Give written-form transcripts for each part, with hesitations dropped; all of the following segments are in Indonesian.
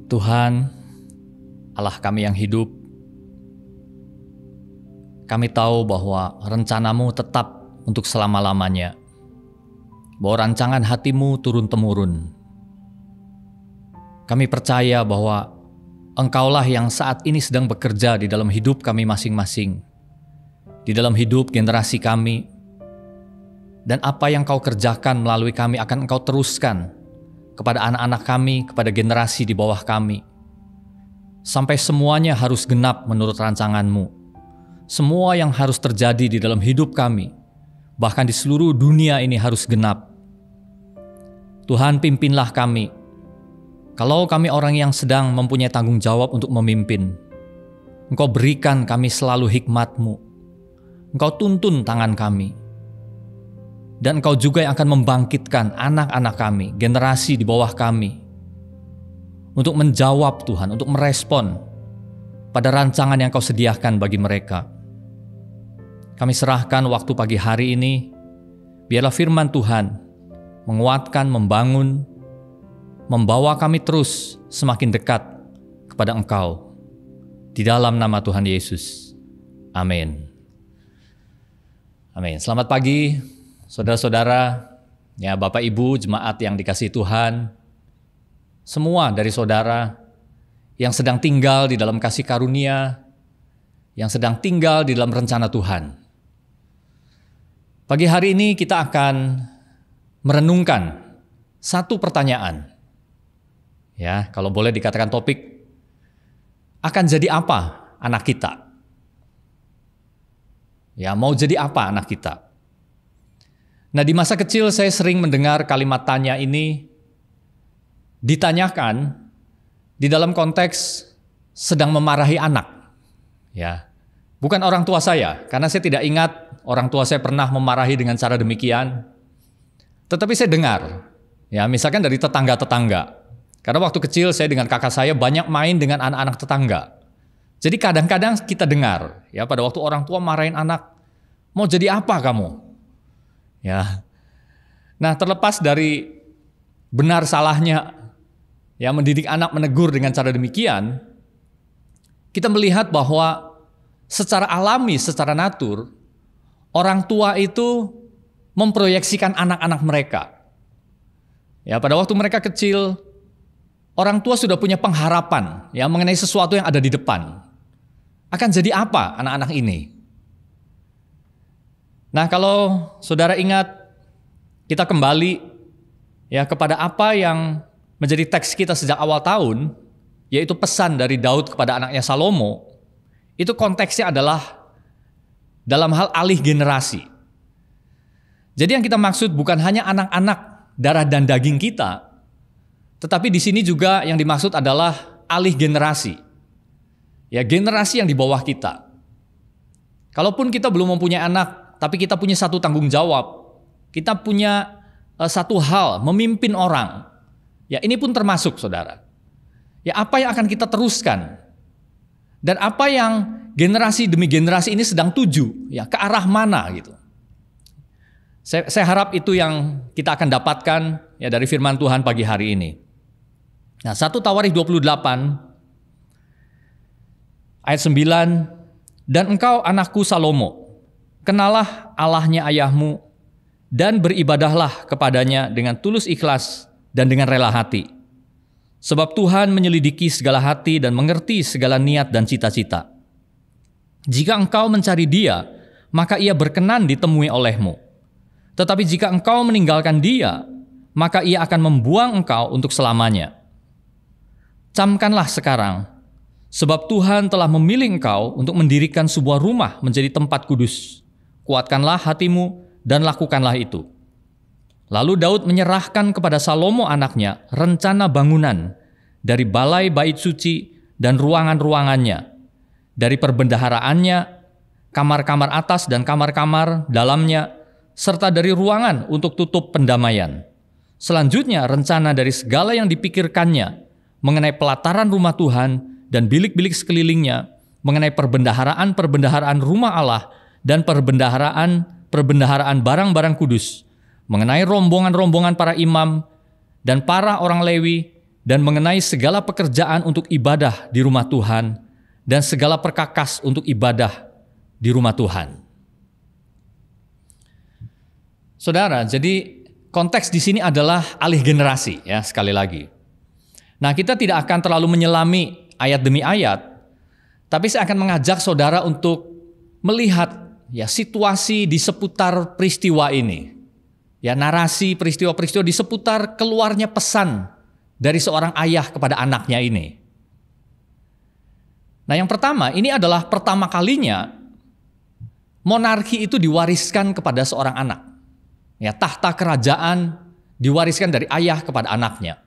Tuhan, Allah kami yang hidup, kami tahu bahwa rencana-Mu tetap untuk selama-lamanya, bahwa rancangan hati-Mu turun-temurun. Kami percaya bahwa Engkaulah yang saat ini sedang bekerja di dalam hidup kami masing-masing, di dalam hidup generasi kami, dan apa yang Kau kerjakan melalui kami akan Engkau teruskan kepada anak-anak kami, kepada generasi di bawah kami, sampai semuanya harus genap menurut rancangan-Mu. Semua yang harus terjadi di dalam hidup kami, bahkan di seluruh dunia ini harus genap. Tuhan, pimpinlah kami. Kalau kami orang yang sedang mempunyai tanggung jawab untuk memimpin, Engkau berikan kami selalu hikmat-Mu. Engkau tuntun tangan kami. Dan Engkau juga yang akan membangkitkan anak-anak kami, generasi di bawah kami, untuk menjawab Tuhan, untuk merespon pada rancangan yang Kau sediakan bagi mereka. Kami serahkan waktu pagi hari ini, biarlah firman Tuhan menguatkan, membangun, membawa kami terus semakin dekat kepada Engkau. Di dalam nama Tuhan Yesus. Amin. Amin. Selamat pagi, saudara-saudara, ya Bapak Ibu, jemaat yang dikasihi Tuhan, semua dari saudara yang sedang tinggal di dalam kasih karunia, yang sedang tinggal di dalam rencana Tuhan. Pagi hari ini kita akan merenungkan satu pertanyaan. Ya, kalau boleh dikatakan topik, akan jadi apa anak kita? Ya, mau jadi apa anak kita? Nah, di masa kecil saya sering mendengar kalimat tanya ini ditanyakan di dalam konteks sedang memarahi anak. Ya, bukan orang tua saya, karena saya tidak ingat orang tua saya pernah memarahi dengan cara demikian. Tetapi saya dengar, ya misalkan dari tetangga-tetangga. Karena waktu kecil saya dengan kakak saya banyak main dengan anak-anak tetangga. Jadi kadang-kadang kita dengar, ya pada waktu orang tua marahin anak, mau jadi apa kamu? Ya. Nah, terlepas dari benar salahnya, ya mendidik anak, menegur dengan cara demikian, kita melihat bahwa secara alami, secara natur, orang tua itu memproyeksikan anak-anak mereka. Ya, pada waktu mereka kecil, orang tua sudah punya pengharapan ya mengenai sesuatu yang ada di depan. Akan jadi apa anak-anak ini? Nah, kalau saudara ingat, kita kembali ya kepada apa yang menjadi teks kita sejak awal tahun, yaitu pesan dari Daud kepada anaknya Salomo. Itu konteksnya adalah dalam hal alih generasi. Jadi yang kita maksud bukan hanya anak-anak darah dan daging kita, tetapi di sini juga yang dimaksud adalah alih generasi. Ya, generasi yang di bawah kita. Kalaupun kita belum mempunyai anak, tapi kita punya satu tanggung jawab. Kita punya satu hal, memimpin orang. Ya, ini pun termasuk, saudara. Ya, apa yang akan kita teruskan? Dan apa yang generasi demi generasi ini sedang tuju, ya ke arah mana gitu. Saya harap itu yang kita akan dapatkan ya dari firman Tuhan pagi hari ini. Nah, 1 Tawarikh 28 ayat 9, dan engkau anakku Salomo, kenalah Allahnya ayahmu dan beribadahlah kepadanya dengan tulus ikhlas dan dengan rela hati. Sebab Tuhan menyelidiki segala hati dan mengerti segala niat dan cita-cita. Jika engkau mencari Dia, maka Ia berkenan ditemui olehmu. Tetapi jika engkau meninggalkan Dia, maka Ia akan membuang engkau untuk selamanya. Camkanlah sekarang, sebab Tuhan telah memilih engkau untuk mendirikan sebuah rumah menjadi tempat kudus. Kuatkanlah hatimu dan lakukanlah itu. Lalu Daud menyerahkan kepada Salomo anaknya rencana bangunan dari balai bait suci dan ruangan-ruangannya, dari perbendaharaannya, kamar-kamar atas dan kamar-kamar dalamnya, serta dari ruangan untuk tutup pendamaian. Selanjutnya rencana dari segala yang dipikirkannya mengenai pelataran rumah Tuhan dan bilik-bilik sekelilingnya, mengenai perbendaharaan-perbendaharaan rumah Allah dan perbendaharaan barang-barang kudus, mengenai rombongan-rombongan para imam dan para orang Lewi dan mengenai segala pekerjaan untuk ibadah di rumah Tuhan dan segala perkakas untuk ibadah di rumah Tuhan. Saudara, jadi konteks di sini adalah alih generasi ya, sekali lagi. Nah, kita tidak akan terlalu menyelami ayat demi ayat, tapi saya akan mengajak saudara untuk melihat ya situasi di seputar peristiwa ini. Ya, narasi peristiwa-peristiwa di seputar keluarnya pesan dari seorang ayah kepada anaknya ini. Nah, yang pertama, ini adalah pertama kalinya monarki itu diwariskan kepada seorang anak. Ya, tahta kerajaan diwariskan dari ayah kepada anaknya.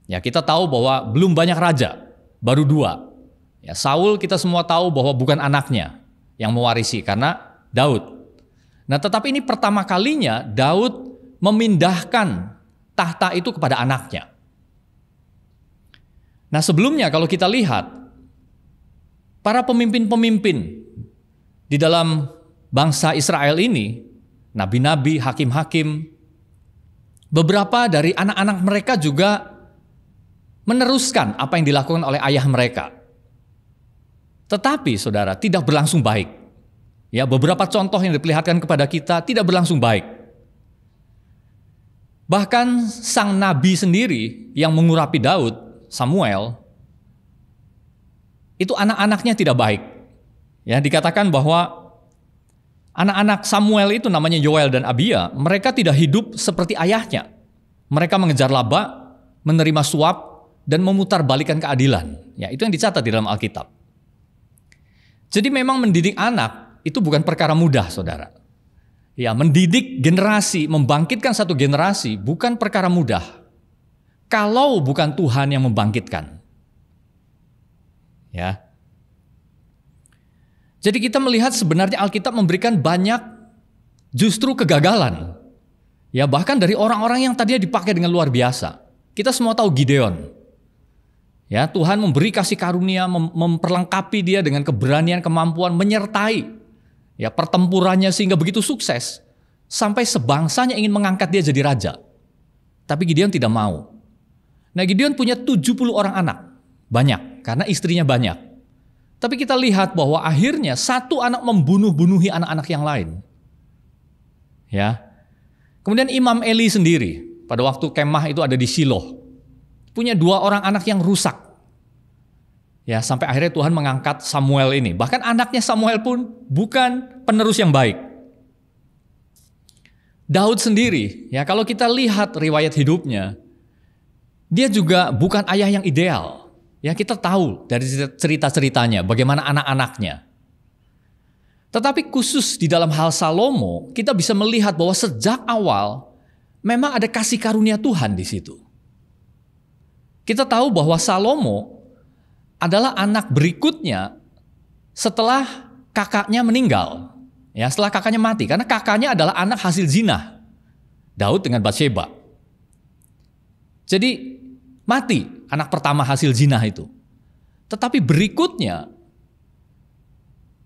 Ya, kita tahu bahwa belum banyak raja, baru 2. Ya, Saul kita semua tahu bahwa bukan anaknya yang mewarisi karena Daud. Nah, tetapi ini pertama kalinya Daud memindahkan tahta itu kepada anaknya. Nah, sebelumnya kalau kita lihat para pemimpin-pemimpin di dalam bangsa Israel ini, nabi-nabi, hakim-hakim, beberapa dari anak-anak mereka juga meneruskan apa yang dilakukan oleh ayah mereka. Tetapi saudara, tidak berlangsung baik. Ya, beberapa contoh yang diperlihatkan kepada kita tidak berlangsung baik. Bahkan sang nabi sendiri yang mengurapi Daud, Samuel, itu anak-anaknya tidak baik. Ya, dikatakan bahwa anak-anak Samuel itu namanya Yoel dan Abia, mereka tidak hidup seperti ayahnya. Mereka mengejar laba, menerima suap, dan memutarbalikkan keadilan. Ya, itu yang dicatat di dalam Alkitab. Jadi memang mendidik anak itu bukan perkara mudah, saudara. Ya, mendidik generasi, membangkitkan satu generasi bukan perkara mudah. Kalau bukan Tuhan yang membangkitkan. Ya. Jadi kita melihat sebenarnya Alkitab memberikan banyak justru kegagalan. Ya, bahkan dari orang-orang yang tadinya dipakai dengan luar biasa. Kita semua tahu Gideon. Ya, Tuhan memberi kasih karunia, memperlengkapi dia dengan keberanian, kemampuan, menyertai ya pertempurannya sehingga begitu sukses sampai sebangsanya ingin mengangkat dia jadi raja. Tapi Gideon tidak mau. Nah, Gideon punya 70 orang anak. Banyak, karena istrinya banyak. Tapi kita lihat bahwa akhirnya satu anak membunuh-bunuhi anak-anak yang lain. Ya. Kemudian Imam Eli sendiri pada waktu kemah itu ada di Shiloh. Punya 2 orang anak yang rusak. Ya, sampai akhirnya Tuhan mengangkat Samuel ini. Bahkan anaknya Samuel pun bukan penerus yang baik. Daud sendiri, ya kalau kita lihat riwayat hidupnya, dia juga bukan ayah yang ideal. Ya, kita tahu dari cerita-ceritanya bagaimana anak-anaknya. Tetapi khusus di dalam hal Salomo, kita bisa melihat bahwa sejak awal memang ada kasih karunia Tuhan di situ. Kita tahu bahwa Salomo adalah anak berikutnya setelah kakaknya meninggal. Ya, setelah kakaknya mati, karena kakaknya adalah anak hasil zina. Daud dengan Batsheba. Jadi mati anak pertama hasil zina itu. Tetapi berikutnya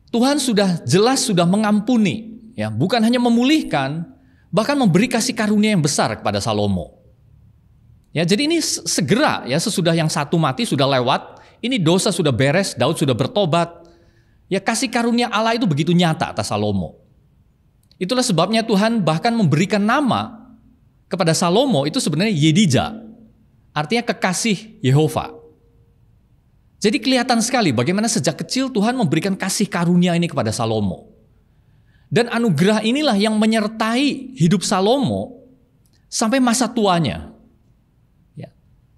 Tuhan sudah mengampuni, ya, bukan hanya memulihkan, bahkan memberi kasih karunia yang besar kepada Salomo. Ya, jadi ini segera ya sesudah yang satu mati sudah lewat. Ini dosa sudah beres, Daud sudah bertobat. Ya, kasih karunia Allah itu begitu nyata atas Salomo. Itulah sebabnya Tuhan bahkan memberikan nama kepada Salomo itu sebenarnya Yedija. Artinya kekasih Yehova. Jadi kelihatan sekali bagaimana sejak kecil Tuhan memberikan kasih karunia ini kepada Salomo. Dan anugerah inilah yang menyertai hidup Salomo sampai masa tuanya. Ya.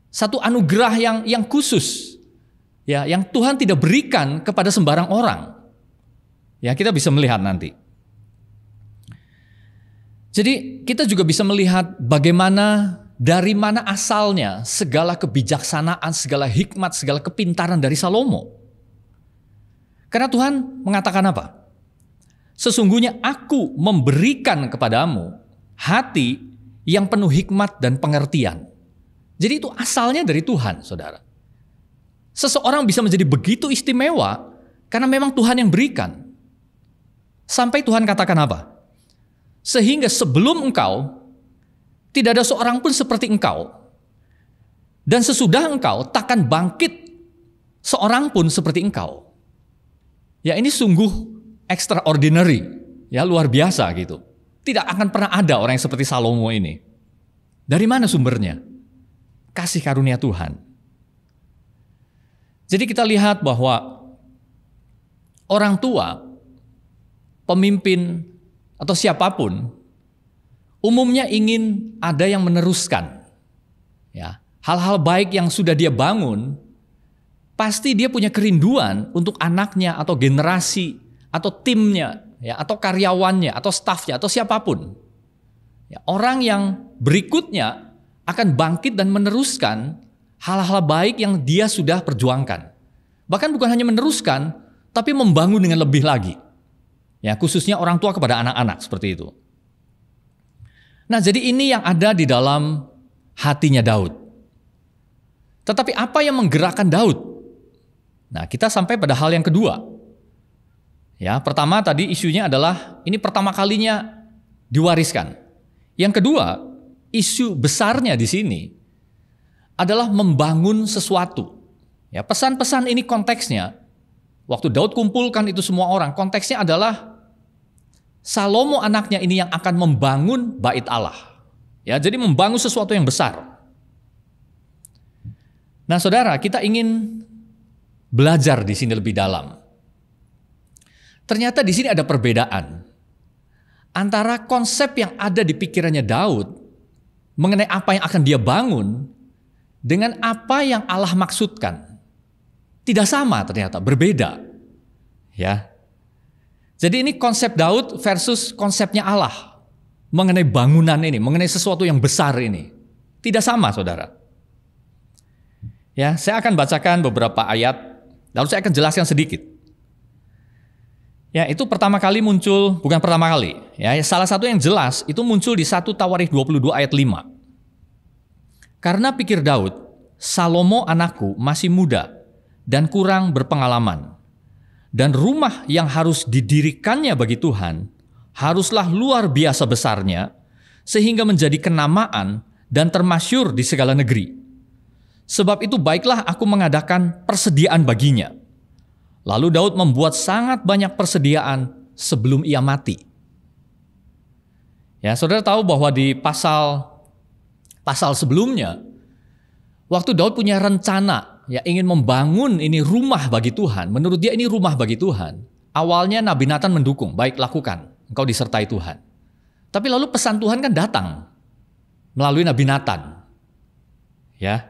Satu anugerah yang khusus. Ya, yang Tuhan tidak berikan kepada sembarang orang. Ya, kita bisa melihat nanti. Jadi kita juga bisa melihat bagaimana dari mana asalnya segala kebijaksanaan, segala hikmat, segala kepintaran dari Salomo. Karena Tuhan mengatakan apa? Sesungguhnya aku memberikan kepadamu hati yang penuh hikmat dan pengertian. Jadi itu asalnya dari Tuhan, saudara. Seseorang bisa menjadi begitu istimewa karena memang Tuhan yang berikan. Sampai Tuhan katakan apa? Sehingga sebelum engkau, tidak ada seorang pun seperti engkau. Dan sesudah engkau takkan bangkit seorang pun seperti engkau. Ya, ini sungguh extraordinary, ya, luar biasa gitu. Tidak akan pernah ada orang yang seperti Salomo ini. Dari mana sumbernya? Kasih karunia Tuhan. Jadi kita lihat bahwa orang tua, pemimpin atau siapapun umumnya ingin ada yang meneruskan. Ya, hal-hal baik yang sudah dia bangun, pasti dia punya kerinduan untuk anaknya atau generasi atau timnya, ya, atau karyawannya atau stafnya atau siapapun. Ya, orang yang berikutnya akan bangkit dan meneruskan hal-hal baik yang dia sudah perjuangkan. Bahkan bukan hanya meneruskan, tapi membangun dengan lebih lagi. Ya, khususnya orang tua kepada anak-anak seperti itu. Nah, jadi ini yang ada di dalam hatinya Daud. Tetapi apa yang menggerakkan Daud? Nah, kita sampai pada hal yang kedua. Ya, pertama tadi isunya adalah ini pertama kalinya diwariskan. Yang kedua, isu besarnya di sini adalah membangun sesuatu. Ya, pesan-pesan ini konteksnya, waktu Daud kumpulkan itu semua orang, konteksnya adalah Salomo anaknya ini yang akan membangun bait Allah. Ya, jadi membangun sesuatu yang besar. Nah, saudara, kita ingin belajar di sini lebih dalam. Ternyata di sini ada perbedaan antara konsep yang ada di pikirannya Daud mengenai apa yang akan dia bangun dengan apa yang Allah maksudkan. Tidak sama ternyata, berbeda. Ya. Jadi ini konsep Daud versus konsepnya Allah mengenai bangunan ini, mengenai sesuatu yang besar ini. Tidak sama, saudara. Ya, saya akan bacakan beberapa ayat, lalu saya akan jelaskan sedikit. Ya, itu pertama kali muncul, bukan pertama kali. Ya, salah satu yang jelas itu muncul di 1 Tawarikh 22 ayat 5. Karena pikir Daud, Salomo anakku masih muda dan kurang berpengalaman. Dan rumah yang harus didirikannya bagi Tuhan haruslah luar biasa besarnya, sehingga menjadi kenamaan dan termasyhur di segala negeri. Sebab itu baiklah aku mengadakan persediaan baginya. Lalu Daud membuat sangat banyak persediaan sebelum ia mati. Ya, saudara tahu bahwa di pasal sebelumnya, waktu Daud punya rencana, ya, ingin membangun ini rumah bagi Tuhan. Menurut dia ini rumah bagi Tuhan. Awalnya Nabi Nathan mendukung, baik lakukan, engkau disertai Tuhan. Tapi lalu pesan Tuhan kan datang melalui Nabi Nathan. Ya.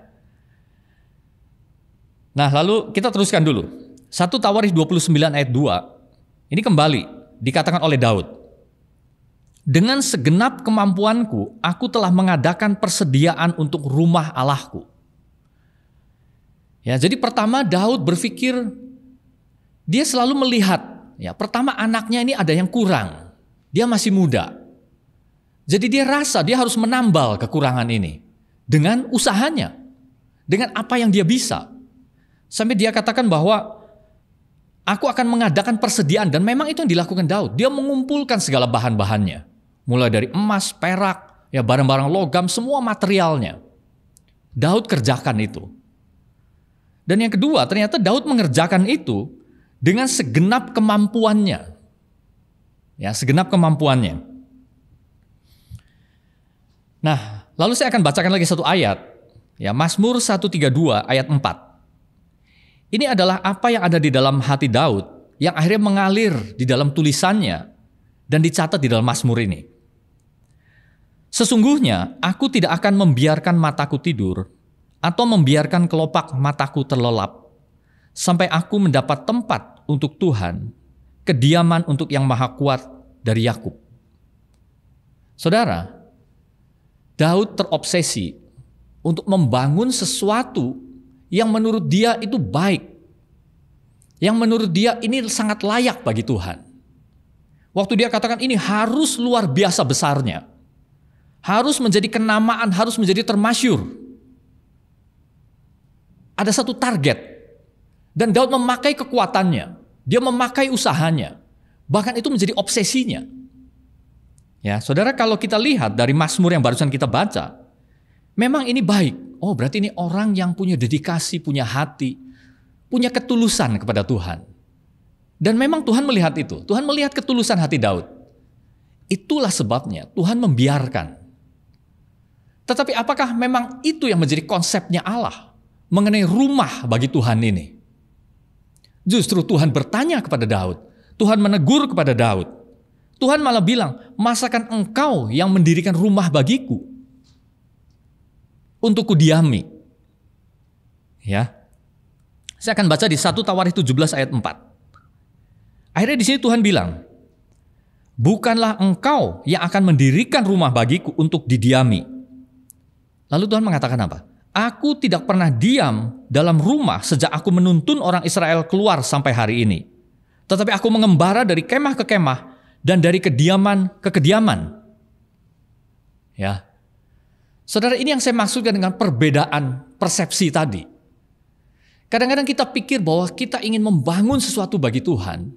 Nah, lalu kita teruskan dulu. 1 Tawarikh 29 ayat 2. Ini kembali dikatakan oleh Daud. Dengan segenap kemampuanku, aku telah mengadakan persediaan untuk rumah Allahku. Ya, jadi pertama Daud berpikir, dia selalu melihat, ya, pertama anaknya ini ada yang kurang. Dia masih muda. Jadi dia rasa dia harus menambal kekurangan ini dengan usahanya, dengan apa yang dia bisa. Sampai dia katakan bahwa aku akan mengadakan persediaan, dan memang itu yang dilakukan Daud. Dia mengumpulkan segala bahan-bahannya, mulai dari emas, perak, ya, barang-barang logam, semua materialnya. Daud kerjakan itu. Dan yang kedua, ternyata Daud mengerjakan itu dengan segenap kemampuannya. Ya, segenap kemampuannya. Nah, lalu saya akan bacakan lagi satu ayat. Ya, Mazmur 132 ayat 4. Ini adalah apa yang ada di dalam hati Daud yang akhirnya mengalir di dalam tulisannya dan dicatat di dalam Mazmur ini. Sesungguhnya aku tidak akan membiarkan mataku tidur atau membiarkan kelopak mataku terlelap sampai aku mendapat tempat untuk Tuhan, kediaman untuk yang maha kuat dari Yakub. Saudara, Daud terobsesi untuk membangun sesuatu yang menurut dia itu baik, yang menurut dia ini sangat layak bagi Tuhan. Waktu dia katakan ini harus luar biasa besarnya, harus menjadi kenamaan, harus menjadi termasyhur. Ada satu target, dan Daud memakai kekuatannya, dia memakai usahanya, bahkan itu menjadi obsesinya. Ya, saudara, kalau kita lihat dari Mazmur yang barusan kita baca, memang ini baik. Oh, berarti ini orang yang punya dedikasi, punya hati, punya ketulusan kepada Tuhan. Dan memang Tuhan melihat itu. Tuhan melihat ketulusan hati Daud. Itulah sebabnya Tuhan membiarkan. Tetapi apakah memang itu yang menjadi konsepnya Allah mengenai rumah bagi Tuhan ini? Justru Tuhan bertanya kepada Daud. Tuhan menegur kepada Daud. Tuhan malah bilang, masakan engkau yang mendirikan rumah bagiku untuk kudiami. Ya. Saya akan baca di 1 Tawarikh 17 ayat 4. Akhirnya di sini Tuhan bilang, bukanlah engkau yang akan mendirikan rumah bagiku untuk didiami. Lalu Tuhan mengatakan apa? Aku tidak pernah diam dalam rumah sejak aku menuntun orang Israel keluar sampai hari ini. Tetapi aku mengembara dari kemah ke kemah dan dari kediaman ke kediaman. Ya. Saudara, ini yang saya maksudkan dengan perbedaan persepsi tadi. Kadang-kadang kita pikir bahwa kita ingin membangun sesuatu bagi Tuhan,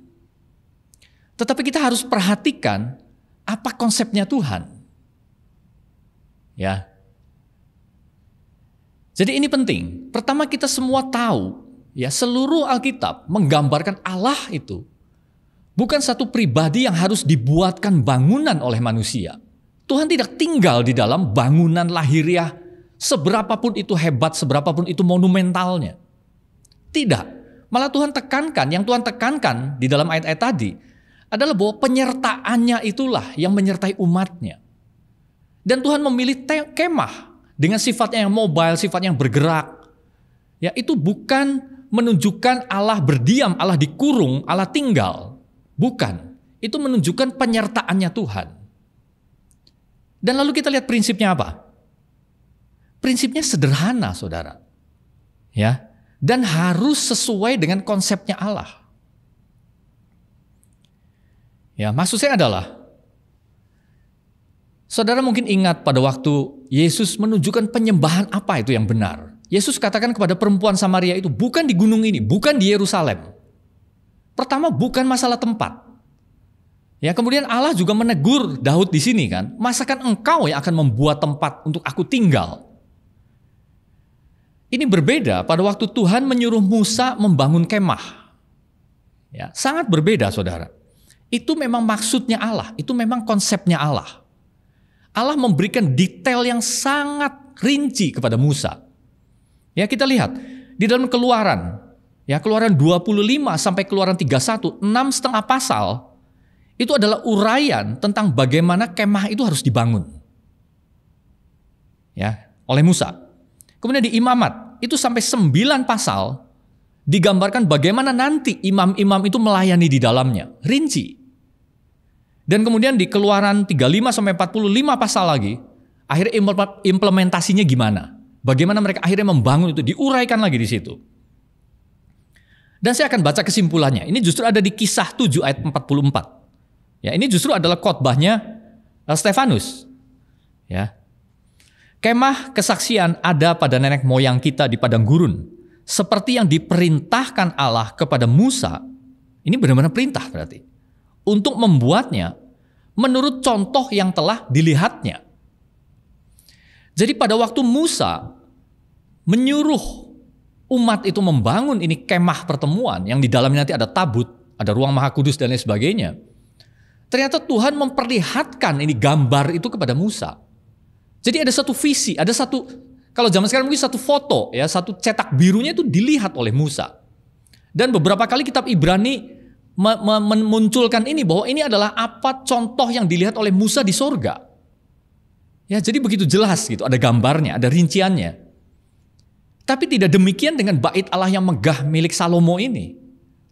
tetapi kita harus perhatikan apa konsepnya Tuhan. Ya. Jadi ini penting. Pertama, kita semua tahu, ya, seluruh Alkitab menggambarkan Allah itu bukan satu pribadi yang harus dibuatkan bangunan oleh manusia. Tuhan tidak tinggal di dalam bangunan lahiriah, seberapapun itu hebat, seberapapun itu monumentalnya. Tidak. Malah Tuhan tekankan, yang Tuhan tekankan di dalam ayat-ayat tadi adalah bahwa penyertaannya itulah yang menyertai umatnya. Dan Tuhan memilih kemah dengan sifatnya yang mobile, sifatnya yang bergerak. Ya, itu bukan menunjukkan Allah berdiam, Allah dikurung, Allah tinggal. Bukan. Itu menunjukkan penyertaannya Tuhan. Dan lalu kita lihat prinsipnya apa? Prinsipnya sederhana, saudara. Ya. Dan harus sesuai dengan konsepnya Allah. Ya, maksud saya adalah, saudara mungkin ingat pada waktu Yesus menunjukkan penyembahan apa itu yang benar. Yesus katakan kepada perempuan Samaria itu, bukan di gunung ini, bukan di Yerusalem. Pertama, bukan masalah tempat. Ya, kemudian Allah juga menegur Daud di sini kan, masakan engkau yang akan membuat tempat untuk aku tinggal. Ini berbeda pada waktu Tuhan menyuruh Musa membangun kemah. Ya, sangat berbeda, saudara. Itu memang maksudnya Allah, itu memang konsepnya Allah. Allah memberikan detail yang sangat rinci kepada Musa. Ya, kita lihat di dalam Keluaran, ya, Keluaran 25 sampai Keluaran 31, 6,5 pasal itu adalah uraian tentang bagaimana kemah itu harus dibangun. Ya, oleh Musa. Kemudian di Imamat, itu sampai 9 pasal digambarkan bagaimana nanti imam-imam itu melayani di dalamnya. Rinci. Dan kemudian di Keluaran 35 sampai 45 pasal lagi, akhirnya implementasinya gimana? Bagaimana mereka akhirnya membangun itu, diuraikan lagi di situ. Dan saya akan baca kesimpulannya. Ini justru ada di Kisah 7 ayat 44. Ya, ini justru adalah khotbahnya Stefanus. Ya. Kemah kesaksian ada pada nenek moyang kita di padang gurun, seperti yang diperintahkan Allah kepada Musa. Ini benar-benar perintah berarti. Untuk membuatnya menurut contoh yang telah dilihatnya. Jadi pada waktu Musa menyuruh umat itu membangun ini kemah pertemuan yang di dalamnya nanti ada tabut, ada ruang maha kudus dan lain sebagainya. Ternyata Tuhan memperlihatkan ini gambar itu kepada Musa. Jadi ada satu visi, ada satu, kalau zaman sekarang mungkin satu foto, ya, satu cetak birunya itu dilihat oleh Musa. Dan beberapa kali kitab Ibrani memunculkan ini, bahwa ini adalah apa contoh yang dilihat oleh Musa di sorga. Ya, jadi begitu jelas gitu, ada gambarnya, ada rinciannya. Tapi tidak demikian dengan bait Allah yang megah milik Salomo ini.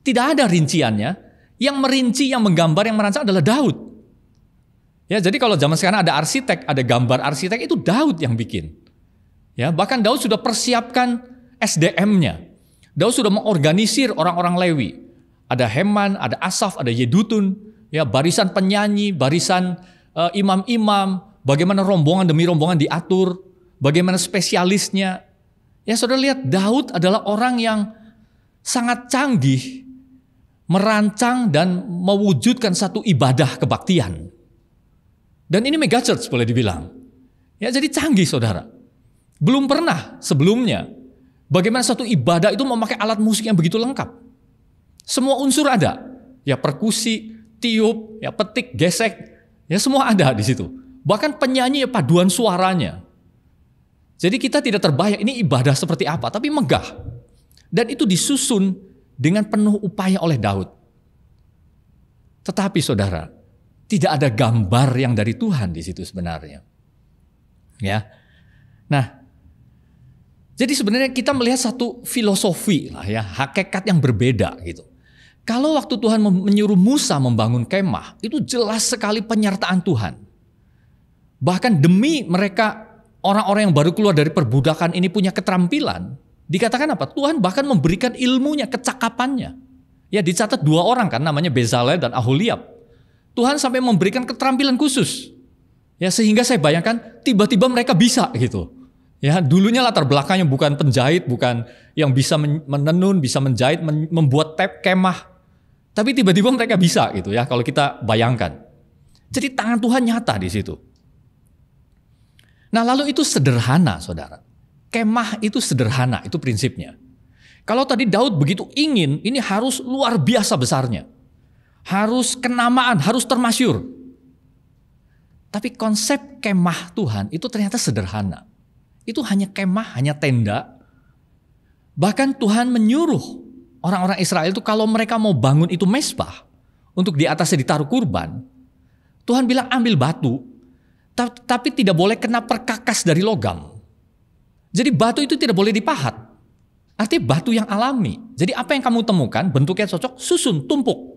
Tidak ada rinciannya, yang merinci, yang menggambar, yang merancang adalah Daud. Ya, jadi kalau zaman sekarang ada arsitek, ada gambar arsitek, itu Daud yang bikin. Ya, bahkan Daud sudah persiapkan SDM-nya. Daud sudah mengorganisir orang-orang Lewi. Ada Heman, ada Asaf, ada Yedutun, ya, barisan penyanyi, barisan imam-imam, bagaimana rombongan demi rombongan diatur, bagaimana spesialisnya. Ya, saudara lihat, Daud adalah orang yang sangat canggih merancang dan mewujudkan satu ibadah kebaktian. Dan ini mega church boleh dibilang. Ya, jadi canggih, saudara. Belum pernah sebelumnya bagaimana satu ibadah itu memakai alat musik yang begitu lengkap. Semua unsur ada. Ya perkusi, tiup, ya petik, gesek, ya semua ada di situ. Bahkan penyanyi ya paduan suaranya. Jadi kita tidak terbayang ini ibadah seperti apa, tapi megah. Dan itu disusun dengan penuh upaya oleh Daud. Tetapi saudara, tidak ada gambar yang dari Tuhan di situ sebenarnya. Ya. Nah, jadi sebenarnya kita melihat satu filosofi lah ya, hakikat yang berbeda gitu. Kalau waktu Tuhan menyuruh Musa membangun kemah, itu jelas sekali penyertaan Tuhan. Bahkan demi mereka orang-orang yang baru keluar dari perbudakan ini punya keterampilan, dikatakan apa? Tuhan bahkan memberikan ilmunya, kecakapannya. Ya dicatat 2 orang kan, namanya Bezalel dan Aholiab. Tuhan sampai memberikan keterampilan khusus. Ya sehingga saya bayangkan tiba-tiba mereka bisa gitu. Ya dulunya latar belakangnya bukan penjahit, bukan yang bisa menenun, bisa menjahit, membuat kemah. Tapi tiba-tiba mereka bisa gitu ya kalau kita bayangkan. Jadi tangan Tuhan nyata di situ. Nah lalu itu sederhana saudara. Kemah itu sederhana, itu prinsipnya. Kalau tadi Daud begitu ingin, ini harus luar biasa besarnya. Harus kenamaan, harus termasyur. Tapi konsep kemah Tuhan itu ternyata sederhana. Itu hanya kemah, hanya tenda. Bahkan Tuhan menyuruh orang-orang Israel itu kalau mereka mau bangun itu mezbah untuk di atasnya ditaruh kurban, Tuhan bilang ambil batu, tapi tidak boleh kena perkakas dari logam. Jadi batu itu tidak boleh dipahat. Artinya batu yang alami. Jadi apa yang kamu temukan bentuknya cocok, susun, tumpuk.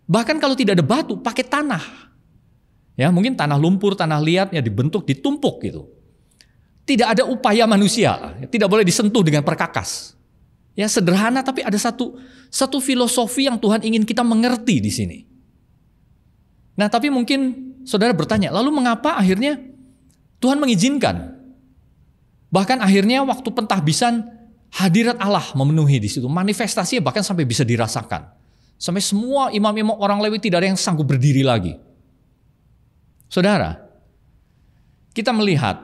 Bahkan kalau tidak ada batu, pakai tanah. Ya mungkin tanah lumpur, tanah liat ya dibentuk, ditumpuk gitu. Tidak ada upaya manusia, tidak boleh disentuh dengan perkakas. Ya sederhana tapi ada satu filosofi yang Tuhan ingin kita mengerti di sini. Nah tapi mungkin saudara bertanya, lalu mengapa akhirnya Tuhan mengizinkan? Bahkan akhirnya waktu pentahbisan hadirat Allah memenuhi di situ, manifestasinya bahkan sampai bisa dirasakan. Sampai semua imam-imam orang Lewi tidak ada yang sanggup berdiri lagi. Saudara, kita melihat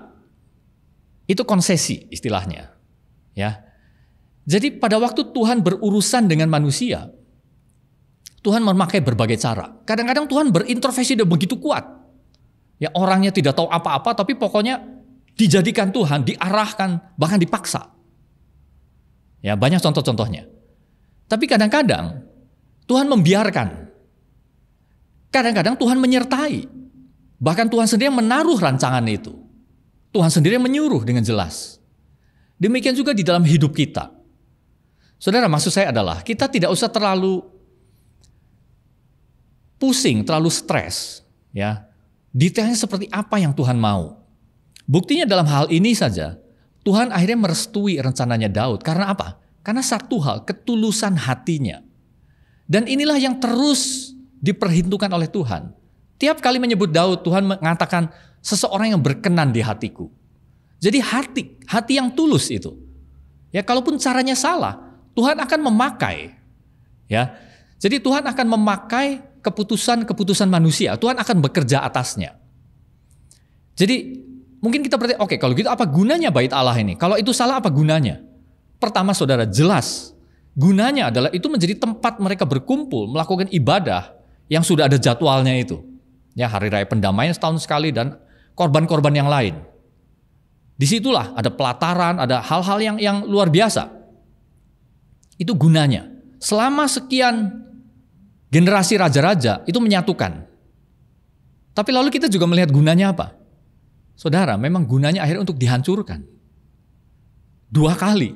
itu konsesi istilahnya, ya. Jadi pada waktu Tuhan berurusan dengan manusia, Tuhan memakai berbagai cara. Kadang-kadang Tuhan berintervensi dan begitu kuat. Ya orangnya tidak tahu apa-apa, tapi pokoknya dijadikan Tuhan, diarahkan, bahkan dipaksa. Ya banyak contoh-contohnya. Tapi kadang-kadang Tuhan membiarkan. Kadang-kadang Tuhan menyertai. Bahkan Tuhan sendiri yang menaruh rancangan itu. Tuhan sendiri yang menyuruh dengan jelas. Demikian juga di dalam hidup kita. Saudara, maksud saya adalah kita tidak usah terlalu pusing, terlalu stres, ya. Detailnya seperti apa yang Tuhan mau. Buktinya dalam hal ini saja, Tuhan akhirnya merestui rencananya Daud. Karena apa? Karena satu hal, ketulusan hatinya. Dan inilah yang terus diperhitungkan oleh Tuhan. Tiap kali menyebut Daud, Tuhan mengatakan seseorang yang berkenan di hatiku. Jadi hati yang tulus itu. Ya, kalaupun caranya salah, Tuhan akan memakai, ya. Jadi Tuhan akan memakai keputusan-keputusan manusia. Tuhan akan bekerja atasnya. Jadi mungkin kita berarti, oke, kalau gitu apa gunanya bait Allah ini? Kalau itu salah apa gunanya? Pertama, saudara, jelas gunanya adalah itu menjadi tempat mereka berkumpul melakukan ibadah yang sudah ada jadwalnya itu. Ya, hari raya pendamaian setahun sekali dan korban-korban yang lain. Disitulah ada pelataran, ada hal-hal yang luar biasa. Itu gunanya. Selama sekian generasi raja-raja itu menyatukan. Tapi lalu kita juga melihat gunanya apa? Saudara, memang gunanya akhirnya untuk dihancurkan. 2 kali.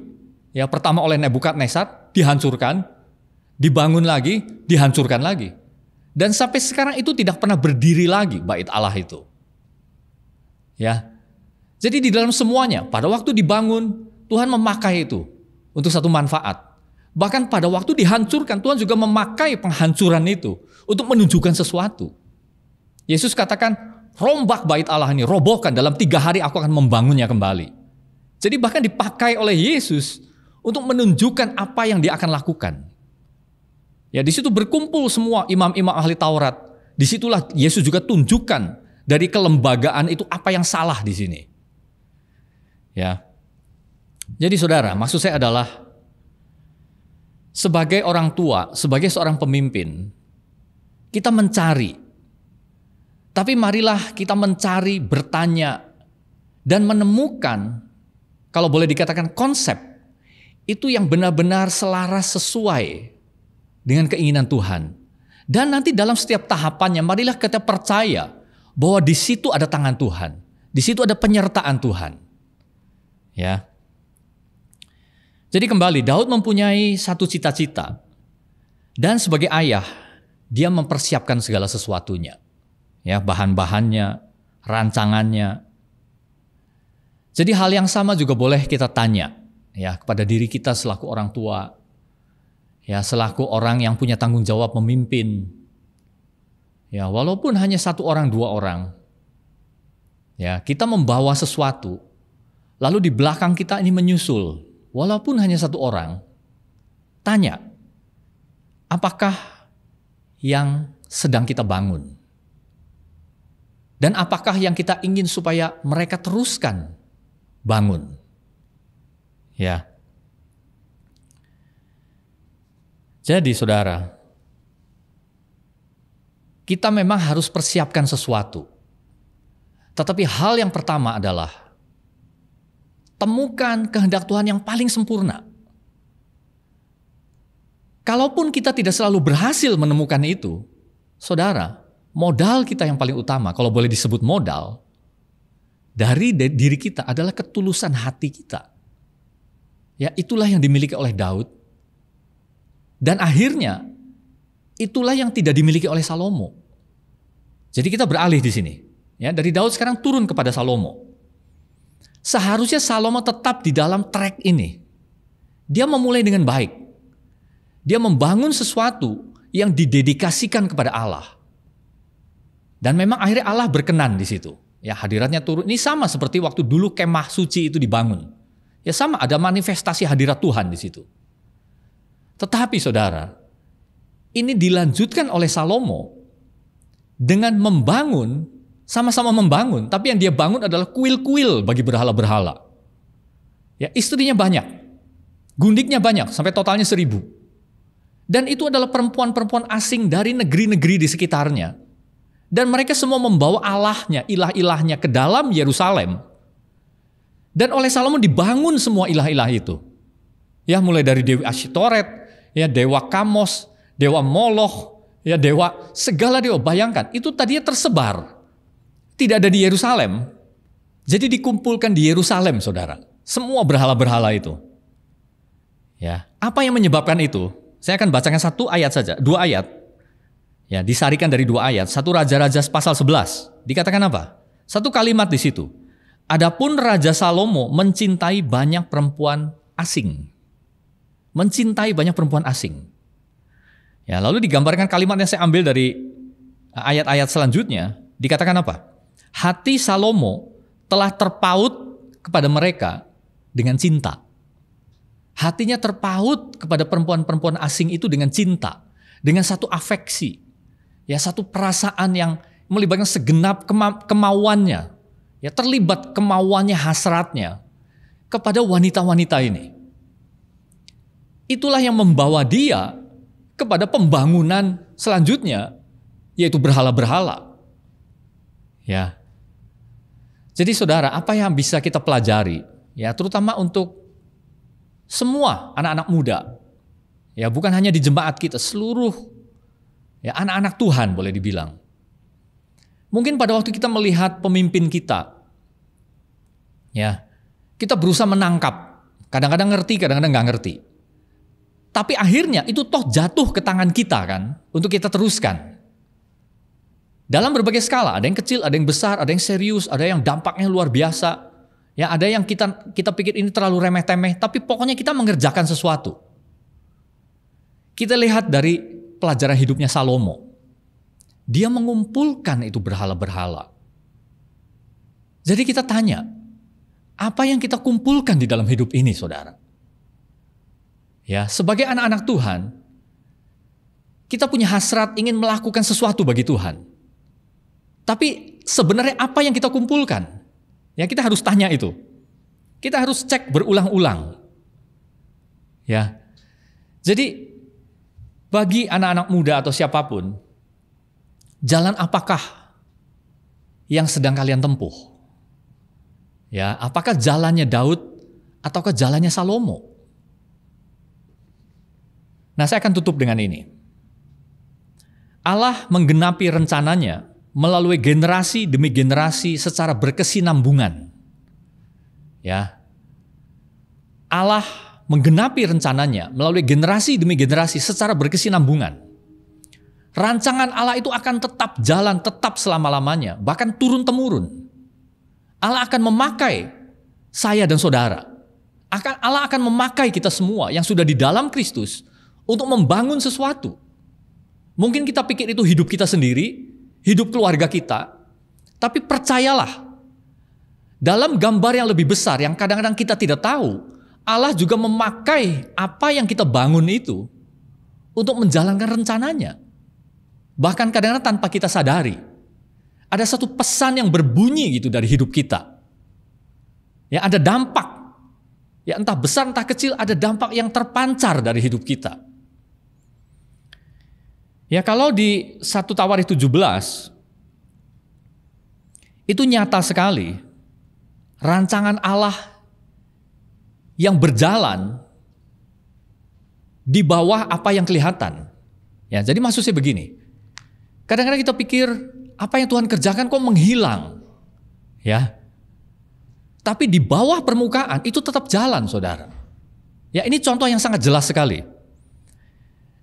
Ya, pertama oleh Nebukadnezar dihancurkan, dibangun lagi, dihancurkan lagi. Dan sampai sekarang itu tidak pernah berdiri lagi bait Allah itu. Ya. Jadi di dalam semuanya, pada waktu dibangun, Tuhan memakai itu untuk satu manfaat. Bahkan pada waktu dihancurkan, Tuhan juga memakai penghancuran itu untuk menunjukkan sesuatu. Yesus katakan, rombak bait Allah ini, robohkan, dalam 3 hari aku akan membangunnya kembali. Jadi bahkan dipakai oleh Yesus untuk menunjukkan apa yang dia akan lakukan. Ya, di situ berkumpul semua imam-imam ahli Taurat. Disitulah Yesus juga tunjukkan dari kelembagaan itu apa yang salah di sini. Ya. Jadi saudara, maksud saya adalah sebagai orang tua, sebagai seorang pemimpin, kita mencari. Tapi marilah kita mencari, bertanya, dan menemukan, kalau boleh dikatakan konsep, itu yang benar-benar selaras sesuai dengan keinginan Tuhan. Dan nanti dalam setiap tahapannya, marilah kita percaya bahwa di situ ada tangan Tuhan. Di situ ada penyertaan Tuhan. Ya. Jadi kembali, Daud mempunyai satu cita-cita. Dan sebagai ayah, dia mempersiapkan segala sesuatunya. Ya, bahan-bahannya, rancangannya. Jadi hal yang sama juga boleh kita tanya ya kepada diri kita selaku orang tua. Ya, selaku orang yang punya tanggung jawab memimpin. Ya, walaupun hanya 1 orang, 2 orang. Ya, kita membawa sesuatu. Lalu di belakang kita ini menyusul. Walaupun hanya 1 orang. Tanya, apakah yang sedang kita bangun? Dan apakah yang kita ingin supaya mereka teruskan bangun? Ya. Jadi saudara, kita memang harus persiapkan sesuatu. Tetapi hal yang pertama adalah temukan kehendak Tuhan yang paling sempurna. Kalaupun kita tidak selalu berhasil menemukan itu, saudara, modal kita yang paling utama, kalau boleh disebut modal, dari diri kita adalah ketulusan hati kita. Ya, itulah yang dimiliki oleh Daud. Dan akhirnya, itulah yang tidak dimiliki oleh Salomo. Jadi kita beralih di sini. Ya, dari Daud sekarang turun kepada Salomo. Seharusnya Salomo tetap di dalam track ini. Dia memulai dengan baik. Dia membangun sesuatu yang didedikasikan kepada Allah. Dan memang akhirnya Allah berkenan di situ. Ya, hadiratnya turun. Ini sama seperti waktu dulu kemah suci itu dibangun. Ya sama, ada manifestasi hadirat Tuhan di situ. Tetapi saudara, ini dilanjutkan oleh Salomo dengan membangun, sama-sama membangun, tapi yang dia bangun adalah kuil-kuil bagi berhala-berhala. Ya, istrinya banyak, gundiknya banyak, sampai totalnya 1000. Dan itu adalah perempuan-perempuan asing dari negeri-negeri di sekitarnya. Dan mereka semua membawa allahnya, ilah-ilahnya ke dalam Yerusalem. Dan oleh Salomo dibangun semua ilah-ilah itu. Ya, mulai dari Dewi Asytoret, ya dewa Kamos, dewa Moloch, ya dewa, segala dewa. Bayangkan, itu tadinya tersebar. Tidak ada di Yerusalem. Jadi dikumpulkan di Yerusalem, saudara. Semua berhala-berhala itu. Ya, apa yang menyebabkan itu? Saya akan bacakan 1 ayat saja, 2 ayat. Ya, disarikan dari 2 ayat. 1 Raja-Raja pasal 11. Dikatakan apa? 1 kalimat di situ. Adapun Raja Salomo mencintai banyak perempuan asing. Mencintai banyak perempuan asing. Ya, lalu digambarkan kalimat yang saya ambil dari ayat-ayat selanjutnya. Dikatakan apa? Hati Salomo telah terpaut kepada mereka dengan cinta. Hatinya terpaut kepada perempuan-perempuan asing itu dengan cinta. Dengan satu afeksi. Ya, satu perasaan yang melibatkan segenap kemauannya. Ya, terlibat kemauannya, hasratnya kepada wanita-wanita ini. Itulah yang membawa dia kepada pembangunan selanjutnya, yaitu berhala-berhala. Ya. Jadi saudara, apa yang bisa kita pelajari? Ya, terutama untuk semua anak-anak muda. Ya, bukan hanya di jemaat kita, seluruh ya anak-anak Tuhan boleh dibilang. Mungkin pada waktu kita melihat pemimpin kita, ya, kita berusaha menangkap. Kadang-kadang ngerti, kadang-kadang nggak ngerti. Tapi akhirnya itu toh jatuh ke tangan kita kan, untuk kita teruskan. Dalam berbagai skala, ada yang kecil, ada yang besar, ada yang serius, ada yang dampaknya luar biasa. Ya, ada yang kita pikir ini terlalu remeh-temeh, tapi pokoknya kita mengerjakan sesuatu. Kita lihat dari pelajaran hidupnya Salomo. Dia mengumpulkan itu berhala-berhala. Jadi kita tanya, apa yang kita kumpulkan di dalam hidup ini, saudara? Ya, sebagai anak-anak Tuhan, kita punya hasrat ingin melakukan sesuatu bagi Tuhan. Tapi sebenarnya apa yang kita kumpulkan? Ya, kita harus tanya itu. Kita harus cek berulang-ulang. Ya. Jadi bagi anak-anak muda atau siapapun, jalan apakah yang sedang kalian tempuh? Ya, apakah jalannya Daud ataukah jalannya Salomo? Nah, saya akan tutup dengan ini. Allah menggenapi rencananya melalui generasi demi generasi secara berkesinambungan. Ya. Allah menggenapi rencananya melalui generasi demi generasi secara berkesinambungan. Rancangan Allah itu akan tetap jalan, tetap selama-lamanya, bahkan turun-temurun. Allah akan memakai saya dan saudara. Allah akan memakai kita semua yang sudah di dalam Kristus untuk membangun sesuatu. Mungkin kita pikir itu hidup kita sendiri, hidup keluarga kita, tapi percayalah, dalam gambar yang lebih besar yang kadang-kadang kita tidak tahu, Allah juga memakai apa yang kita bangun itu untuk menjalankan rencananya. Bahkan kadang-kadang tanpa kita sadari. Ada satu pesan yang berbunyi gitu dari hidup kita. Ya, ada dampak. Ya, entah besar entah kecil, ada dampak yang terpancar dari hidup kita. Ya, kalau di 1 Tawarikh 17 itu nyata sekali rancangan Allah yang berjalan di bawah apa yang kelihatan. Ya, jadi maksudnya begini. Kadang-kadang kita pikir apa yang Tuhan kerjakan kok menghilang. Ya. Tapi di bawah permukaan itu tetap jalan, Saudara. Ya, ini contoh yang sangat jelas sekali.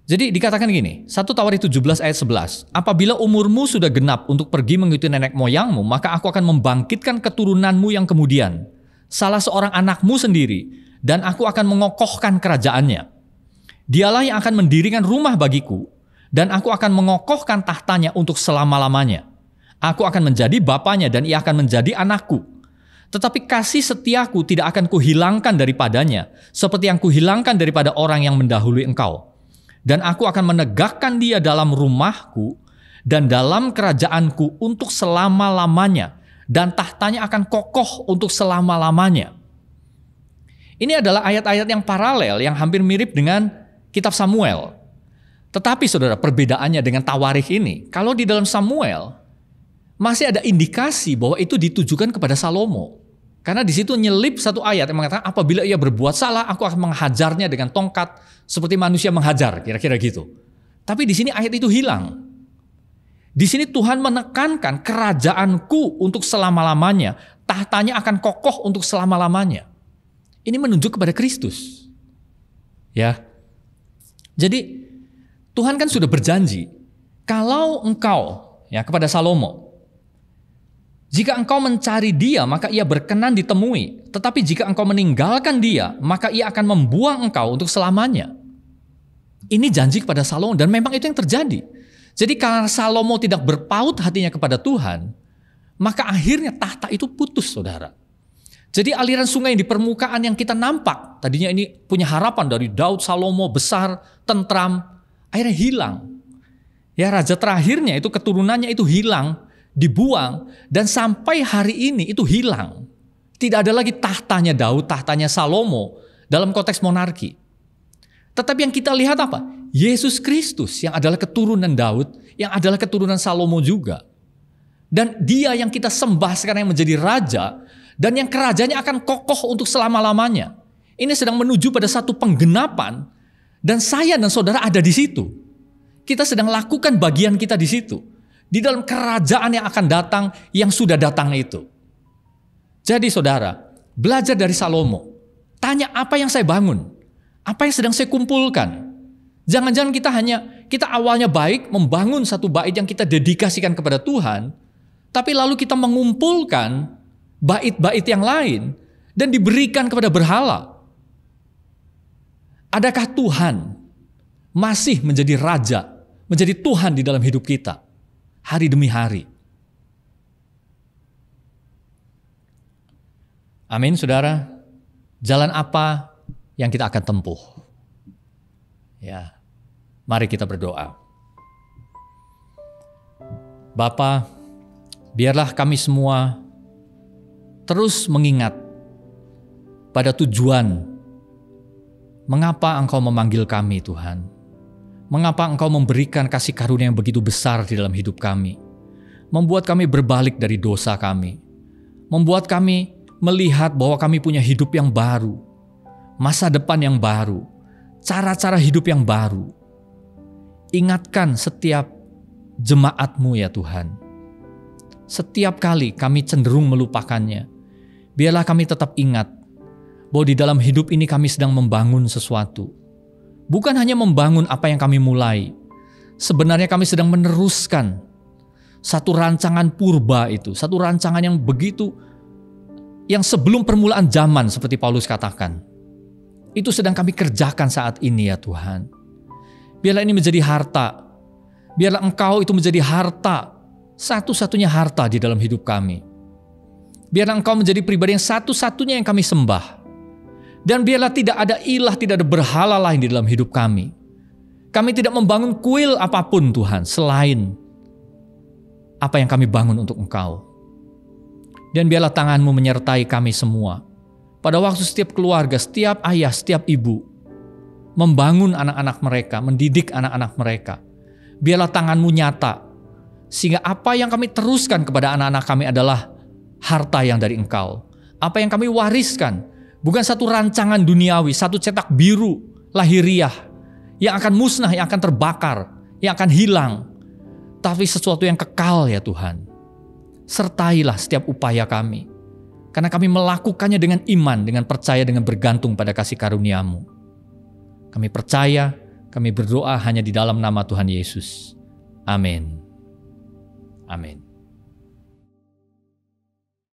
Jadi dikatakan gini, 1 Tawarikh 17 ayat 11. Apabila umurmu sudah genap untuk pergi mengikuti nenek moyangmu, maka aku akan membangkitkan keturunanmu yang kemudian, salah seorang anakmu sendiri, dan aku akan mengokohkan kerajaannya. Dialah yang akan mendirikan rumah bagiku, dan aku akan mengokohkan tahtanya untuk selama-lamanya. Aku akan menjadi bapanya dan ia akan menjadi anakku. Tetapi kasih setiaku tidak akan kuhilangkan daripadanya, seperti yang kuhilangkan daripada orang yang mendahului engkau. Dan aku akan menegakkan dia dalam rumahku dan dalam kerajaanku untuk selama-lamanya, dan tahtanya akan kokoh untuk selama-lamanya. Ini adalah ayat-ayat yang paralel, yang hampir mirip dengan kitab Samuel. Tetapi saudara, perbedaannya dengan Tawarikh ini, kalau di dalam Samuel masih ada indikasi bahwa itu ditujukan kepada Salomo. Karena di situ nyelip satu ayat yang mengatakan apabila ia berbuat salah, aku akan menghajarnya dengan tongkat seperti manusia menghajar, kira-kira gitu. Tapi di sini ayat itu hilang. Di sini Tuhan menekankan kerajaanku untuk selama-lamanya, tahtanya akan kokoh untuk selama-lamanya. Ini menunjuk kepada Kristus. Ya. Jadi Tuhan kan sudah berjanji, kalau engkau, ya, kepada Salomo, jika engkau mencari dia, maka ia berkenan ditemui. Tetapi jika engkau meninggalkan dia, maka ia akan membuang engkau untuk selamanya. Ini janji kepada Salomo, dan memang itu yang terjadi. Jadi karena Salomo tidak berpaut hatinya kepada Tuhan, maka akhirnya tahta itu putus, saudara. Jadi aliran sungai di permukaan yang kita nampak, tadinya ini punya harapan dari Daud, Salomo, besar, tentram, akhirnya hilang. Ya, raja terakhirnya itu keturunannya itu hilang, dibuang, dan sampai hari ini itu hilang. Tidak ada lagi tahtanya Daud, tahtanya Salomo dalam konteks monarki. Tetapi yang kita lihat apa? Yesus Kristus yang adalah keturunan Daud, yang adalah keturunan Salomo juga. Dan dia yang kita sembah sekarang yang menjadi raja, dan yang kerajaannya akan kokoh untuk selama-lamanya. Ini sedang menuju pada satu penggenapan, dan saya dan saudara ada di situ. Kita sedang lakukan bagian kita di situ. Di dalam kerajaan yang akan datang, yang sudah datang itu. Jadi saudara, belajar dari Salomo. Tanya apa yang saya bangun. Apa yang sedang saya kumpulkan. Jangan-jangan kita awalnya baik, membangun satu bait yang kita dedikasikan kepada Tuhan. Tapi lalu kita mengumpulkan bait-bait yang lain dan diberikan kepada berhala. Adakah Tuhan masih menjadi raja, menjadi Tuhan di dalam hidup kita? Hari demi hari. Amin, saudara. Jalan apa yang kita akan tempuh? Ya, mari kita berdoa. Bapa, biarlah kami semua terus mengingat pada tujuan. Mengapa Engkau memanggil kami, Tuhan? Mengapa Engkau memberikan kasih karunia yang begitu besar di dalam hidup kami? Membuat kami berbalik dari dosa kami. Membuat kami melihat bahwa kami punya hidup yang baru. Masa depan yang baru. Cara-cara hidup yang baru. Ingatkan setiap jemaat-Mu ya Tuhan. Setiap kali kami cenderung melupakannya, biarlah kami tetap ingat bahwa di dalam hidup ini kami sedang membangun sesuatu. Bukan hanya membangun apa yang kami mulai. Sebenarnya kami sedang meneruskan satu rancangan purba itu. Satu rancangan yang begitu, yang sebelum permulaan zaman seperti Paulus katakan. Itu sedang kami kerjakan saat ini ya Tuhan. Biarlah ini menjadi harta. Biarlah Engkau itu menjadi harta. Satu-satunya harta di dalam hidup kami. Biarlah Engkau menjadi pribadi yang satu-satunya yang kami sembah. Dan biarlah tidak ada ilah, tidak ada berhala lain di dalam hidup kami. Kami tidak membangun kuil apapun Tuhan selain apa yang kami bangun untuk Engkau. Dan biarlah tangan-Mu menyertai kami semua. Pada waktu setiap keluarga, setiap ayah, setiap ibu membangun anak-anak mereka, mendidik anak-anak mereka. Biarlah tangan-Mu nyata, sehingga apa yang kami teruskan kepada anak-anak kami adalah harta yang dari Engkau. Apa yang kami wariskan, bukan satu rancangan duniawi, satu cetak biru, lahiriah, yang akan musnah, yang akan terbakar, yang akan hilang. Tapi sesuatu yang kekal ya Tuhan. Sertailah setiap upaya kami. Karena kami melakukannya dengan iman, dengan percaya, dengan bergantung pada kasih karunia-Mu. Kami percaya, kami berdoa hanya di dalam nama Tuhan Yesus. Amin. Amin.